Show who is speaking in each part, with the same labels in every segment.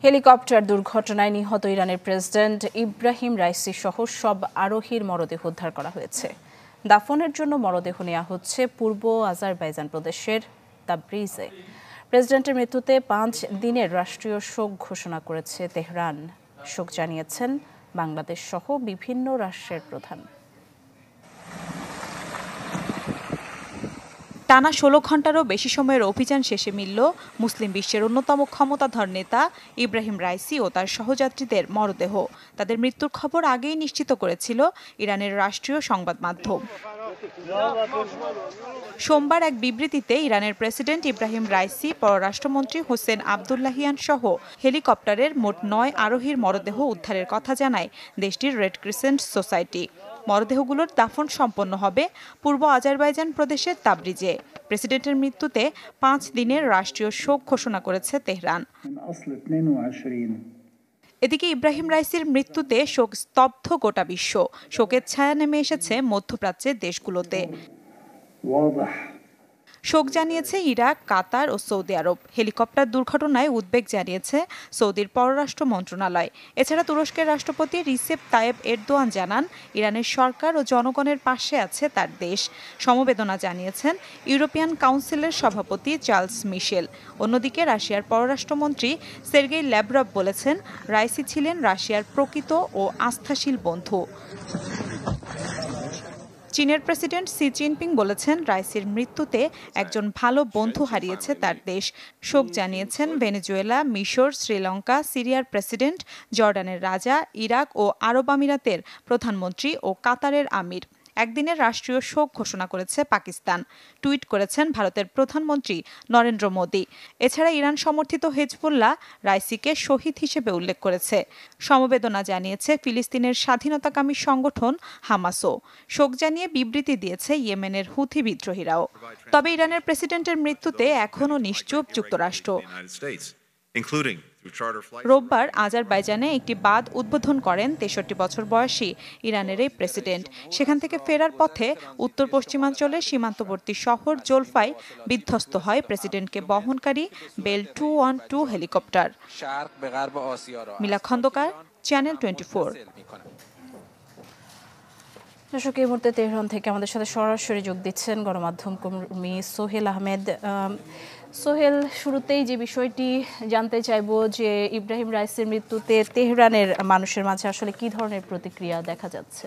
Speaker 1: Helicopter দুর্ঘটনায় নিহত ইরানের প্রেসিডেন্ট ইব্রাহিম রাইসি সহ সব আরোহীর মরদেহ উদ্ধার করা হয়েছে। দাফনের জন্য মরদেহ নেওয়া হচ্ছে পূর্ব আজারবাইজান প্রদেশের তাবরিজে। প্রেসিডেন্টের মৃত্যুতে 5 দিনের রাষ্ট্রীয় শোক ঘোষণা করেছে তেহরান। শোক জানিয়েছেন বাংলাদেশ সহ বিভিন্ন রাষ্ট্রের প্রধান।
Speaker 2: টানা 16 ঘণ্টারও বেশি সময়ের অভিযান শেষে মিলল মুসলিম বিশ্বের অন্যতম ক্ষমতাধর নেতা ইব্রাহিম রাইসি ও তার সহযাত্রীদের মরদেহ। তাদের মৃত্যুর খবর আগেই নিশ্চিত করেছিল ইরানের রাষ্ট্রীয় সংবাদ মাধ্যম। সোমবার এক বিবৃতিতে ইরানের প্রেসিডেন্ট ইব্রাহিম রাইসি, পররাষ্ট্রমন্ত্রী হোসেন আবদুল্লাহিয়ান সহ হেলিকপ্টারের মোট 9 আরোহীর মরদেহ উদ্ধারের কথা জানায় দেশটির রেড ক্রিসেন্ট সোসাইটি। মরদেহগুলোর দাফন সম্পন্ন হবে পূর্ব আজারবাইজান প্রদেশের তাবরিজে। প্রেসিডেন্টের মৃত্যুতে 5 দিনের রাষ্ট্রীয় শোক ঘোষণা করেছে তেহরান। এদিকে ইব্রাহিম রাইসির মৃত্যুতে শোক স্তব্ধ গোটা বিশ্ব। শোকের ছায়া নেমে এসেছে মধ্যপ্রাচ্যের দেশগুলোতে। শোক জানিয়েছে ইরাক, কাতার ও সৌদি আরব। হেলিকপ্টার দুর্ঘটনায় উদ্বেগ জানিয়েছে সৌদির পররাষ্ট্র মন্ত্রণালয়। এছাড়া তুরস্কের রাষ্ট্রপতি রিসেপ তায়েব এরদোয়ান জানান, ইরানের সরকার ও জনগণের পাশে আছে তার দেশ। সমবেদনা জানিয়েছেন ইউরোপিয়ান কাউন্সিলের সভাপতি চার্লস মিশেল। অন্যদিকে রাশিয়ার পররাষ্ট্রমন্ত্রী সের্গেই ল্যাভরভ বলেছেন, রাইসি ছিলেন রাশিয়ার প্রকৃত ও আস্থাশীল বন্ধু। চীনের প্রেসিডেন্ট শি জিনপিং বলেছেন, রাইসির মৃত্যুতে একজন ভালো বন্ধু হারিয়েছে তার দেশ। শোক জানিয়েছেন ভেনেজুয়েলা, মিশর, শ্রীলঙ্কা, সিরিয়ার প্রেসিডেন্ট, জর্ডানের রাজা, ইরাক ও আরব আমিরাতের প্রধানমন্ত্রী ও কাতারের আমির। একদিনের রাষ্ট্রীয় শোক ঘোষণা করেছে পাকিস্তান। টুইট করেছেন ভারতের প্রধানমন্ত্রী নরেন্দ্র মোদী। এছাড়া ইরান সমর্থিত হিজবুল্লাহ রাইসিকে শহীদ হিসেবে উল্লেখ করেছে। সমবেদনা জানিয়েছে ফিলিস্তিনের স্বাধীনতাকামী সংগঠন হামাসও। শোক জানিয়ে বিবৃতি দিয়েছে ইয়েমেনের হুথি বিদ্রোহীরাও। তবে ইরানের প্রেসিডেন্টের মৃত্যুতে এখনও নিশ্চুপ যুক্তরাষ্ট্র। রোববার আজারবাইজানে একটি বাঁধ উদ্বোধন করেন 63 বছর বয়সী ইরানের এই প্রেসিডেন্ট। সেখান থেকে ফেরার পথে উত্তর পশ্চিমাঞ্চলের সীমান্তবর্তী শহর জোলফাই বিধ্বস্ত হয় প্রেসিডেন্টকে বহনকারী বেল 212 হেলিকপ্টার। মিলা খন্দকার, চ্যানেল 24।
Speaker 1: দর্শক, এই মুহূর্তে তেহরান থেকে আমাদের সাথে সরাসরি যোগ দিচ্ছেন গণমাধ্যম কর্মী সোহেল আহমেদ। সোহেল, শুরুতেই যে বিষয়টি জানতে চাইবো যে ইব্রাহিম রাইসির মৃত্যুতে তেহরানের মানুষের মাঝে আসলে কি ধরনের প্রতিক্রিয়া দেখা যাচ্ছে?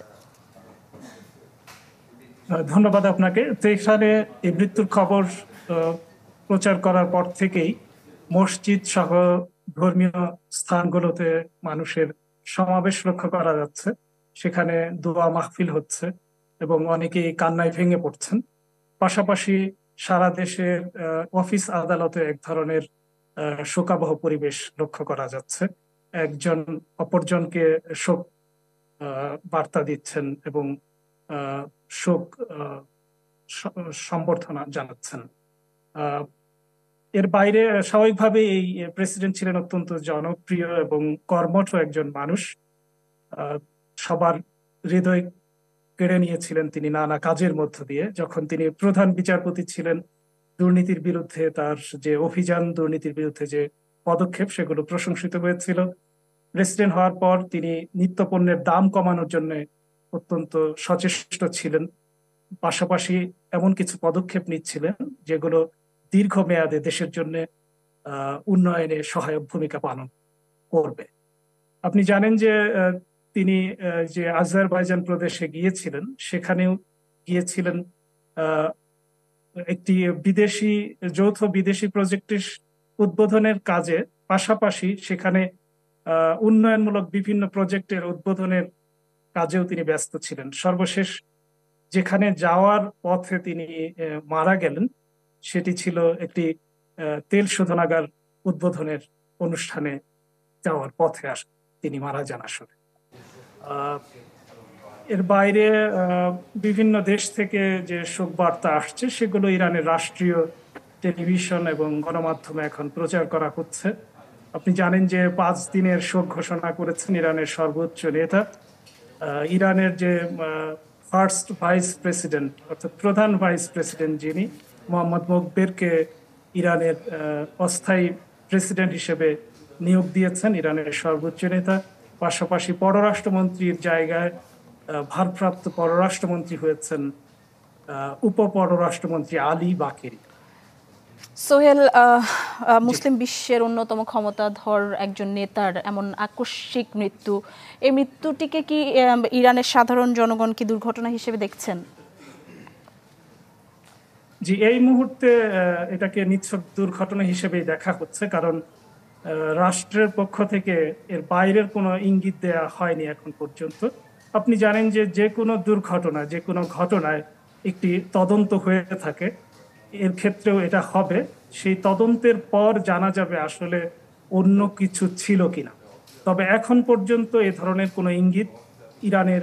Speaker 3: ধন্যবাদ আপনাকে। তেহরানে এই মৃত্যুর খবর প্রচার করার পর থেকেই মসজিদ সহ ধর্মীয় স্থানগুলোতে মানুষের সমাবেশ লক্ষ্য করা যাচ্ছে। সেখানে দোয়া মাহফিল হচ্ছে এবং অনেকেই কান্নায় ভেঙে পড়ছেন। পাশাপাশি সারা দেশের অফিস আদালতে এক ধরনের শোকাবহ পরিবেশ লক্ষ্য করা যাচ্ছে। একজন অপরজনকে শোক বার্তা দিচ্ছেন এবং শোক সম্বর্ধনা জানাচ্ছেন। এর বাইরে স্বাভাবিকভাবে এই প্রেসিডেন্ট ছিলেন অত্যন্ত জনপ্রিয় এবং কর্মঠ একজন মানুষ। সবার হৃদয় কেড়ে নিয়েছিলেন তিনি নানা কাজের মধ্য দিয়ে। যখন তিনি প্রধান বিচারপতি ছিলেন, দুর্নীতির বিরুদ্ধে তার যে অভিযান, দুর্নীতির বিরুদ্ধে যে পদক্ষেপ, সেগুলো প্রশংসিত হয়েছিল। প্রেসিডেন্ট হওয়ার পর তিনি নিত্যপণ্যের দাম কমানোর জন্য অত্যন্ত সচেষ্ট ছিলেন। পাশাপাশি এমন কিছু পদক্ষেপ নিচ্ছিলেন যেগুলো দীর্ঘমেয়াদে দেশের জন্য উন্নয়নে সহায়ক ভূমিকা পালন করবে। আপনি জানেন যে তিনি যে আজারবাইজান প্রদেশে গিয়েছিলেন, সেখানেও গিয়েছিলেন একটি যৌথ বিদেশি প্রজেক্টের উদ্বোধনের কাজে। পাশাপাশি সেখানে উন্নয়নমূলক বিভিন্ন প্রজেক্টের উদ্বোধনের কাজেও তিনি ব্যস্ত ছিলেন। সর্বশেষ যেখানে যাওয়ার পথে তিনি মারা গেলেন, সেটি ছিল একটি তেল শোধনাগার উদ্বোধনের অনুষ্ঠানে যাওয়ার পথে তিনি মারা যান আসলে। এর বাইরে বিভিন্ন দেশ থেকে যে শোক বার্তা আসছে, সেগুলো ইরানের রাষ্ট্রীয় টেলিভিশন এবং গণমাধ্যমে এখন প্রচার করা হচ্ছে। আপনি জানেন যে 5 দিনের শোক ঘোষণা করেছেন ইরানের সর্বোচ্চ নেতা। ইরানের যে ফার্স্ট ভাইস প্রেসিডেন্ট, অর্থাৎ প্রধান ভাইস প্রেসিডেন্ট যিনি, মোহাম্মদ মোকবেরকে ইরানের অস্থায়ী প্রেসিডেন্ট হিসেবে নিয়োগ দিয়েছেন ইরানের সর্বোচ্চ নেতা। পাশাপাশি পররাষ্ট্রমন্ত্রীর জায়গায় ভারপ্রাপ্ত পররাষ্ট্রমন্ত্রী হয়েছেন উপপররাষ্ট্রমন্ত্রী আলী বাকেরি।
Speaker 1: সোহেল, মুসলিম বিশ্বের অন্যতম ক্ষমতাধর একজন নেতার এমন আকস্মিক মৃত্যু, এই মৃত্যুটিকে কি ইরানের সাধারণ জনগণ কি দুর্ঘটনা হিসেবে দেখছেন?
Speaker 3: জি, এই মুহূর্তে এটাকে নিছক দুর্ঘটনা হিসেবেই দেখা হচ্ছে, কারণ রাষ্ট্রের পক্ষ থেকে এর বাইরের কোনো ইঙ্গিত দেয়া হয়নি এখন পর্যন্ত। আপনি জানেন যে যে কোনো দুর্ঘটনা, যে কোনো ঘটনায় একটি তদন্ত হয়ে থাকে, এর ক্ষেত্রেও এটা হবে। সেই তদন্তের পর জানা যাবে আসলে অন্য কিছু ছিল কিনা। তবে এখন পর্যন্ত এ ধরনের কোনো ইঙ্গিত ইরানের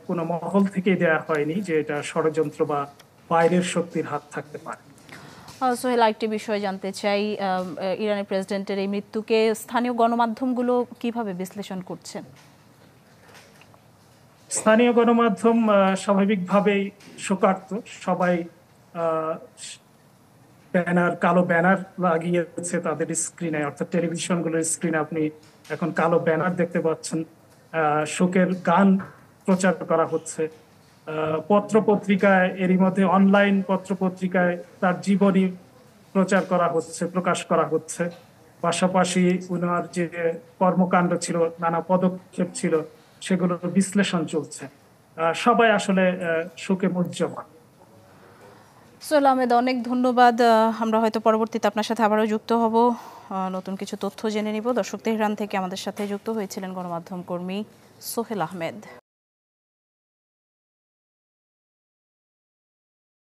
Speaker 3: কোনো মহল থেকে দেয়া হয়নি যে এটা ষড়যন্ত্র বা বাইরের শক্তির হাত থাকতে পারে।
Speaker 1: সোহেল, আরেকটি বিষয় জানতে চাই, ইরানের প্রেসিডেন্টের এই মৃত্যুকে স্থানীয় গণমাধ্যমগুলো কিভাবে বিশ্লেষণ করছেন?
Speaker 3: স্থানীয় গণমাধ্যম স্বাভাবিকভাবেই শোকার্ত। সবাই কালো ব্যানার লাগিয়েছে তাদের স্ক্রিনে, অর্থাৎ টেলিভিশনগুলোর স্ক্রিনে আপনি এখন কালো ব্যানার দেখতে পাচ্ছেন। শোকের গান প্রচার করা হচ্ছে। পত্র পত্রিকায়, এরই মধ্যে অনলাইন পত্র পত্রিকায় তার জীবনী প্রচার করা হচ্ছে, প্রকাশ করা হচ্ছে। পাশাপাশি উনার যে কর্মকাণ্ড ছিল, নানা পদক্ষেপ ছিল, সেগুলোর বিশ্লেষণ চলছে। সবাই আসলে শোকে মুহ্যমান।
Speaker 1: সোহেল আহমেদ, অনেক ধন্যবাদ। আমরা হয়তো পরবর্তীতে আপনার সাথে আবারও যুক্ত হব, নতুন কিছু তথ্য জেনে নিব। দর্শক, তেহরান থেকে আমাদের সাথে যুক্ত হয়েছিলেন গণমাধ্যম কর্মী সোহেল আহমেদ।